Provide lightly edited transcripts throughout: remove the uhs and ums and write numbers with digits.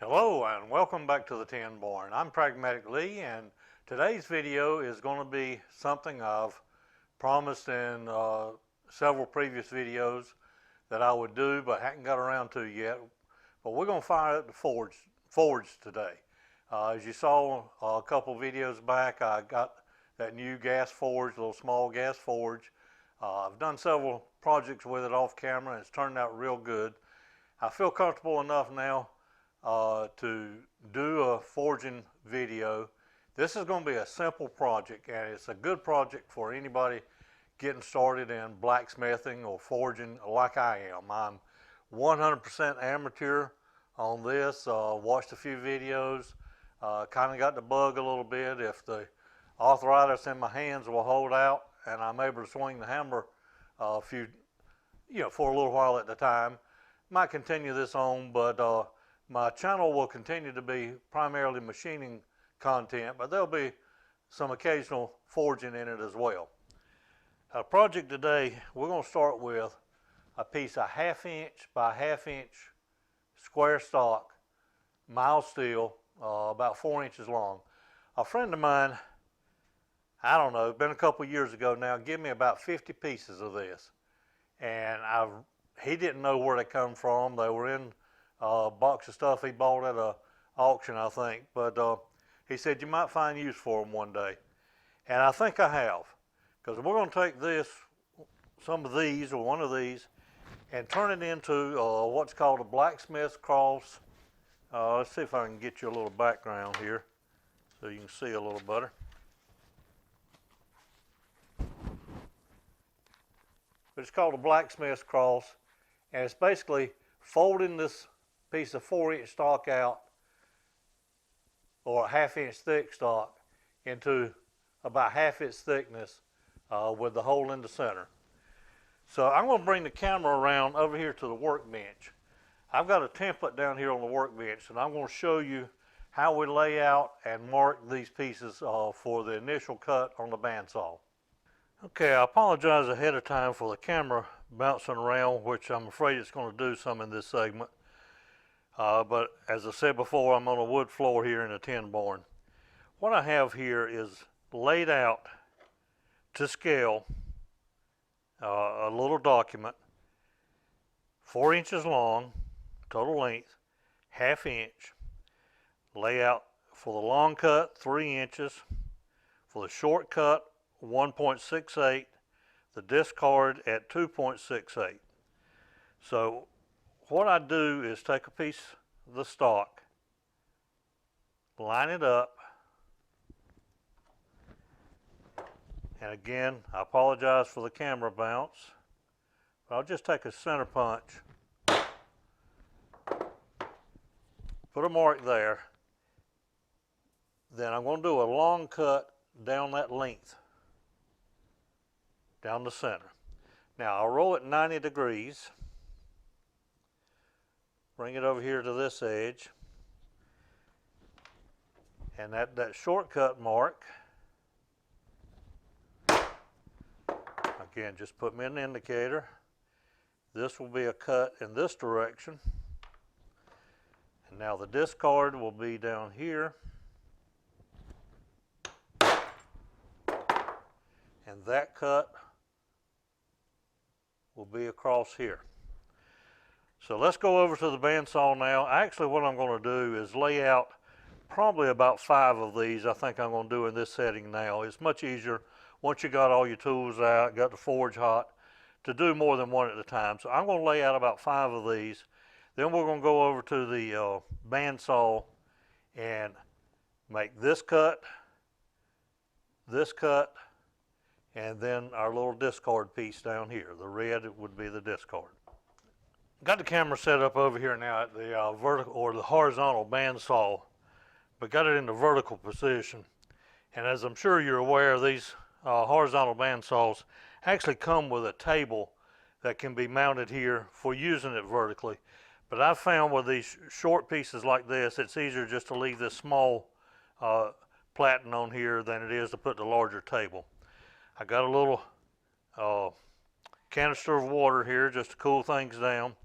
Hello and welcome back to the Tin Barn. I'm Pragmatic Lee, and today's video is going to be something I've promised in several previous videos that I would do but hadn't got around to yet. But we're going to fire up the forge today. As you saw a couple videos back, I got that new gas forge, little small gas forge. I've done several projects with it off camera and it's turned out real good. I feel comfortable enough now to do a forging video. This is going to be a simple project, and it's a good project for anybody getting started in blacksmithing or forging like I am. I'm 100% amateur on this. Watched a few videos, kind of got the bug a little bit. If the arthritis in my hands will hold out and I'm able to swing the hammer for a little while at the time, might continue this on, but my channel will continue to be primarily machining content, but there'll be some occasional forging in it as well. Our project today, we're going to start with a piece of 1/2 inch by 1/2 inch square stock mild steel, about 4 inches long. A friend of mine, I don't know, been a couple years ago now, gave me about 50 pieces of this, and he didn't know where they come from. They were in a box of stuff he bought at an auction, I think, but he said you might find use for them one day, and I think I have, because we're going to take some of these or one of these and turn it into what's called a blacksmith cross. Let's see if I can get you a little background here so you can see a little better. But it's called a blacksmith cross, and it's basically folding this piece of 4-inch stock out, or a 1/2 inch thick stock, into about half its thickness with the hole in the center. So I'm going to bring the camera around over here to the workbench. I've got a template down here on the workbench, and I'm going to show you how we lay out and mark these pieces for the initial cut on the bandsaw. Okay, I apologize ahead of time for the camera bouncing around, which I'm afraid it's going to do some in this segment. But as I said before, I'm on a wood floor here in a tin barn. What I have here is laid out to scale a little document, 4 inches long, total length, 1/2 inch, layout for the long cut, 3 inches, for the short cut, 1.68, the discard at 2.68. So what I do is take a piece of the stock, line it up, and again, I apologize for the camera bounce, but I'll just take a center punch, put a mark there, then I'm going to do a long cut down that length, down the center. Now I'll roll it 90 degrees, bring it over here to this edge, and that shortcut mark, again, just put me an indicator. This will be a cut in this direction, and now the discard will be down here, and that cut will be across here. So let's go over to the bandsaw now. Actually, what I'm going to do is lay out probably about 5 of these. I think I'm going to do in this setting now. It's much easier once you got all your tools out, got the forge hot, to do more than one at a time. So I'm going to lay out about 5 of these. Then we're going to go over to the bandsaw and make this cut, and then our little discard piece down here. The red would be the discard. Got the camera set up over here now at the vertical or the horizontal bandsaw, but got it in the vertical position. And as I'm sure you're aware, these horizontal bandsaws actually come with a table that can be mounted here for using it vertically. But I've found with these short pieces like this, it's easier just to leave this small platen on here than it is to put the larger table. I got a little canister of water here just to cool things down.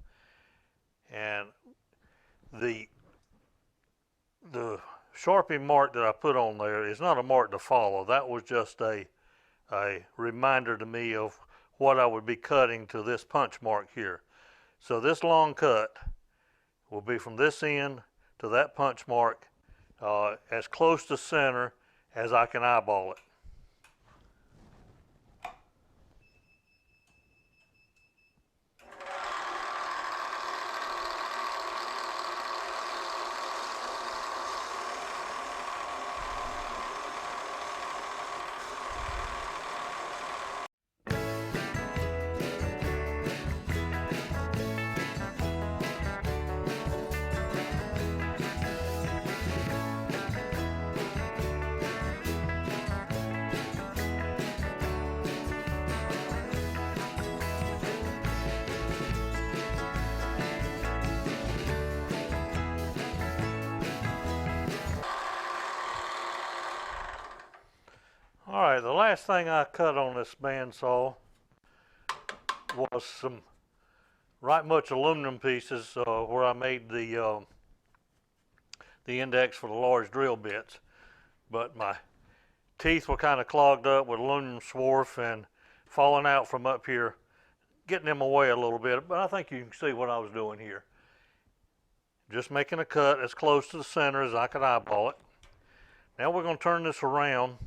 And the the Sharpie mark that I put on there is not a mark to follow. That was just a reminder to me of what I would be cutting to this punch mark here. So this long cut will be from this end to that punch mark, as close to center as I can eyeball it. All right, the last thing I cut on this bandsaw was some right much aluminum pieces where I made the index for the large drill bits. But my teeth were kind of clogged up with aluminum swarf and falling out from up here, getting them away a little bit. But I think you can see what I was doing here. Just making a cut as close to the center as I could eyeball it. Now we're going to turn this around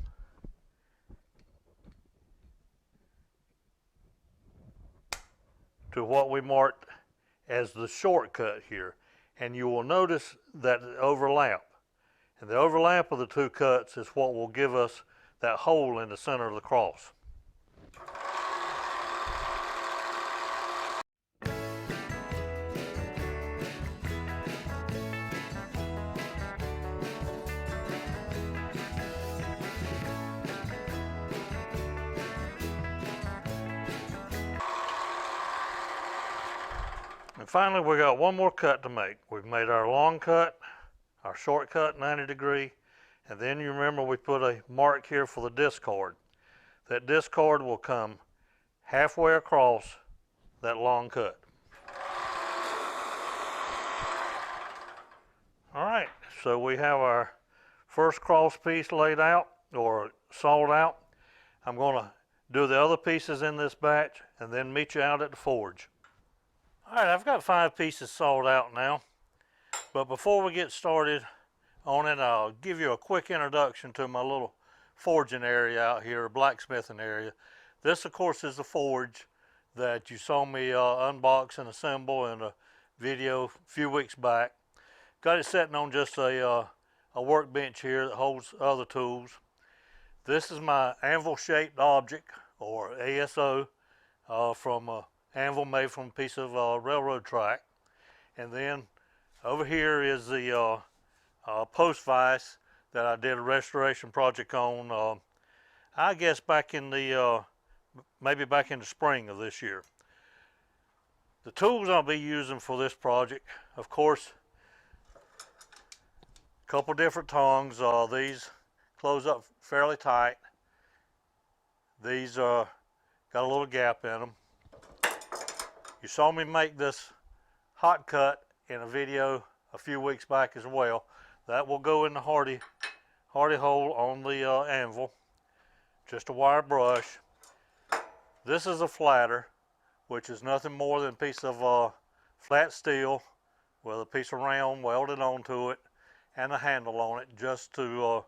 to what we marked as the shortcut here. And you will notice that overlap. And the overlap of the two cuts is what will give us that hole in the center of the cross. And finally, we got one more cut to make. We've made our long cut, our short cut 90 degree, and then you remember we put a mark here for the discard. That discard will come halfway across that long cut. All right, so we have our first cross piece laid out or sawed out. I'm going to do the other pieces in this batch and then meet you out at the forge. All right, I've got 5 pieces sawed out now, but before we get started on it, I'll give you a quick introduction to my little forging area out here, blacksmithing area. This, of course, is the forge that you saw me unbox and assemble in a video a few weeks back. Got it sitting on just a workbench here that holds other tools. This is my anvil-shaped object, or ASO, from a anvil made from a piece of railroad track. And then over here is the post vise that I did a restoration project on, I guess back in the, maybe back in the spring of this year. The tools I'll be using for this project, of course, a couple different tongs. These close up fairly tight. These got a little gap in them. You saw me make this hot cut in a video a few weeks back as well. That will go in the hardy hole on the anvil. Just a wire brush. This is a flatter, which is nothing more than a piece of flat steel with a piece of round welded onto it and a handle on it just to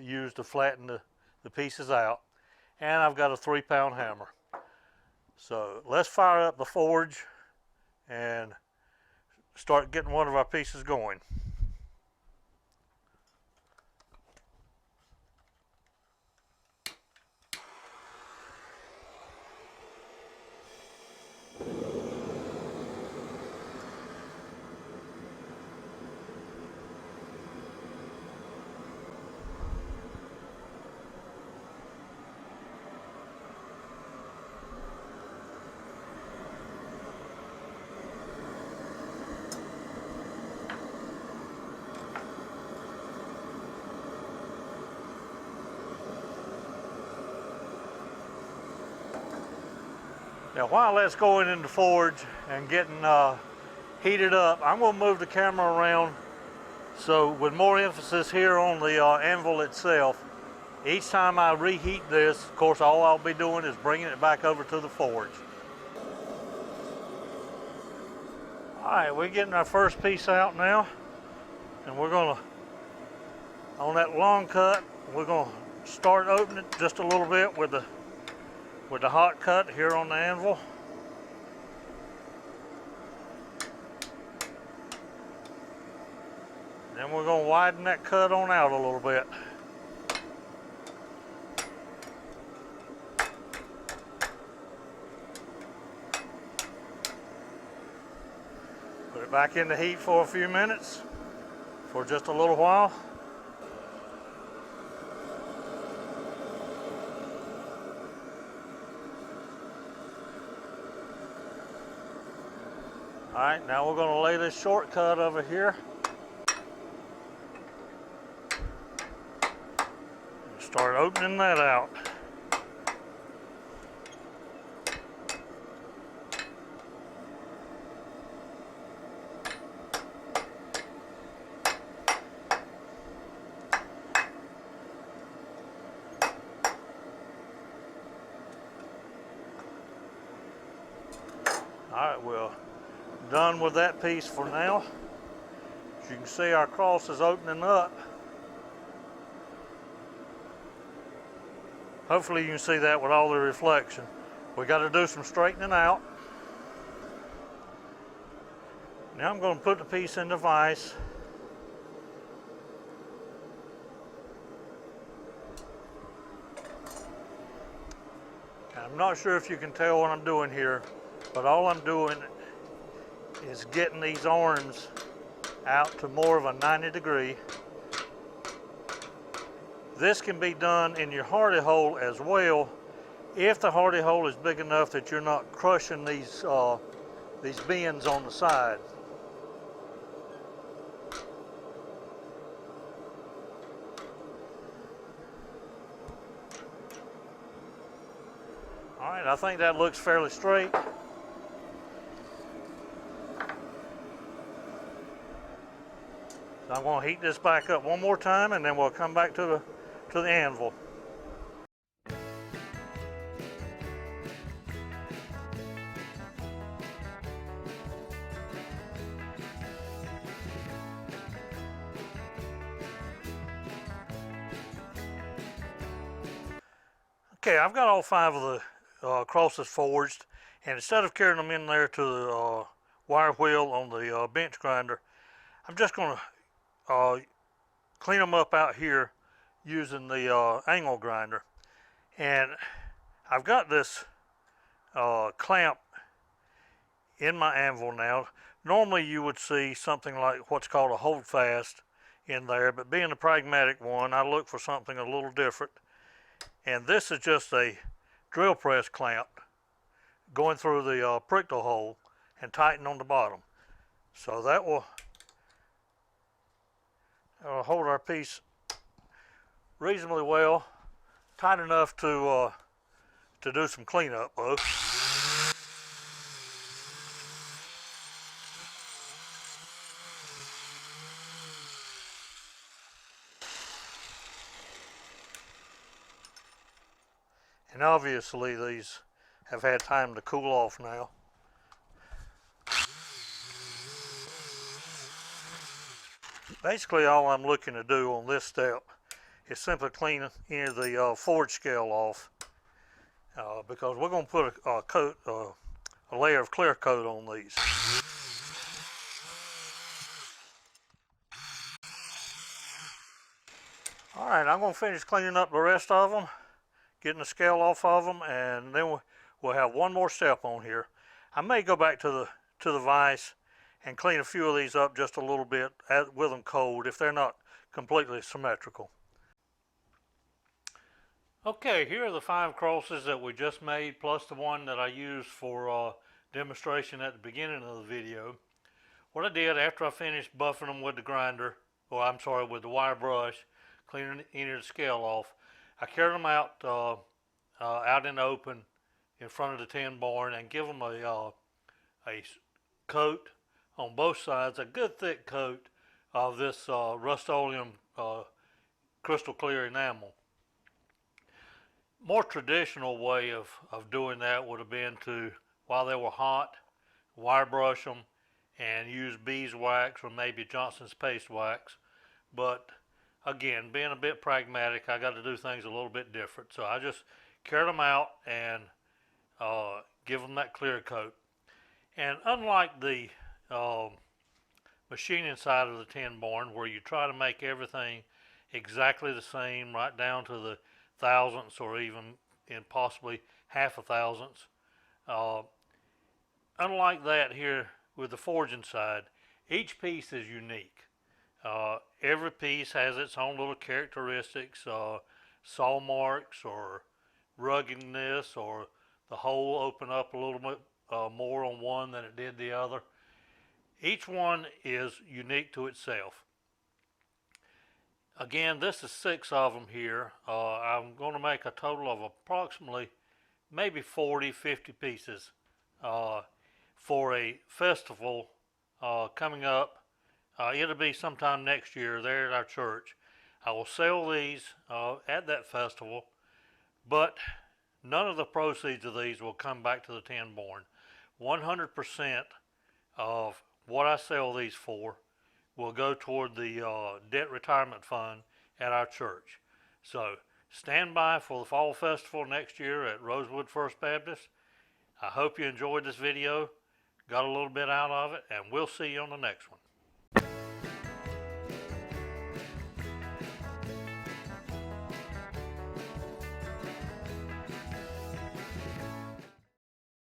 use to flatten the pieces out. And I've got a 3-pound hammer. So let's fire up the forge and start getting one of our pieces going. Now while that's going in the forge and getting heated up, I'm going to move the camera around So with more emphasis here on the anvil itself, each time I reheat this, of course, all I'll be doing is bringing it back over to the forge. All right, we're getting our first piece out now, and we're gonna, on that long cut, we're gonna start opening it just a little bit with the hot cut here on the anvil. Then we're going to widen that cut on out a little bit. Put it back in the heat for a few minutes, for just a little while. All right, now we're going to lay this shortcut over here. Start opening that out. All right, well, done with that piece for now. As you can see, our cross is opening up. Hopefully you can see that with all the reflection. We got to do some straightening out. Now I'm going to put the piece in the vise. I'm not sure if you can tell what I'm doing here, but all I'm doing is getting these arms out to more of a 90 degree. This can be done in your hardy hole as well, if the hardy hole is big enough that you're not crushing these bends on the side. All right, I think that looks fairly straight. So I'm going to heat this back up one more time, and then we'll come back to the anvil. Okay, I've got all 5 of the crosses forged, and instead of carrying them in there to the wire wheel on the bench grinder, I'm just going to clean them up out here using the angle grinder. And I've got this clamp in my anvil now. Normally you would see something like what's called a hold fast in there, but being a pragmatic one, I look for something a little different. And this is just a drill press clamp going through the pictot hole and tighten on the bottom. So that will hold our piece reasonably well, tight enough to do some cleanup though. And obviously these have had time to cool off now. Basically all I'm looking to do on this step is simply clean any of the forge scale off, because we're going to put a layer of clear coat on these. All right, I'm going to finish cleaning up the rest of them, getting the scale off of them, and then we'll have one more step on here. I may go back to the vise and clean a few of these up just a little bit with them cold if they're not completely symmetrical. Okay, here are the 5 crosses that we just made, plus the one that I used for demonstration at the beginning of the video. What I did after I finished buffing them with the grinder, or I'm sorry, with the wire brush, cleaning any of the scale off, I carried them out out in the open in front of the tin barn and give them a coat on both sides, a good thick coat of this Rust-Oleum crystal clear enamel. More traditional way of doing that would have been to, while they were hot, wire brush them and use beeswax or maybe Johnson's paste wax. But again, being a bit pragmatic, I got to do things a little bit different. So I just carried them out and give them that clear coat. And unlike the machining side of the tin barn, where you try to make everything exactly the same, right down to the thousandths or even in possibly half a thousandths, unlike that here with the forging side, each piece is unique. Every piece has its own little characteristics, saw marks or ruggedness, or the hole open up a little bit more on one than it did the other. Each one is unique to itself. Again, this is 6 of them here. I'm going to make a total of approximately maybe 40, 50 pieces for a festival coming up. It'll be sometime next year there at our church. I will sell these at that festival, but none of the proceeds of these will come back to the tin barn. 100% of what I sell these for will go toward the debt retirement fund at our church. So stand by for the fall festival next year at Rosewood First Baptist. I hope you enjoyed this video, got a little bit out of it, and we'll see you on the next one.